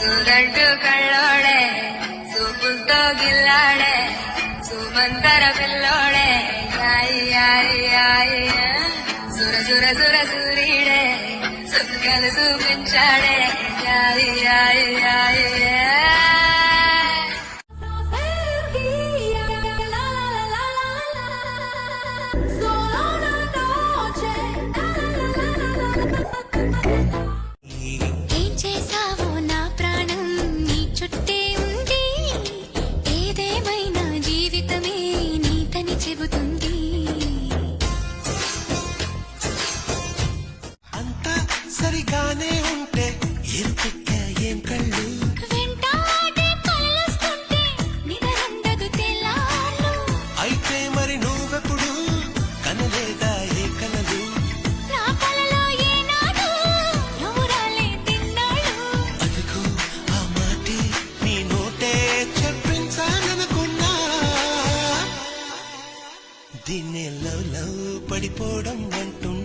సూదంటూ కళ్ళోడే చూపులతో గిల్లాడే సుమంతర పిల్లోడే యాయి యాయి యాయి సుర సుర సుర సూరీడే సుక్కలు చూపించాడే యాయి యాయి యాయి సరిగానే ఉంటే ఎరుపెక్క ఏం కళ్ళు అయితే మరి నువ్వెప్పుడు కనలేదా ఏ కలలు అదిగో ఆ మాటే నీ నోటే చెప్పించాలనుకున్నా దీన్నే లవ్ లవ్ పడిపోవడం అంటూ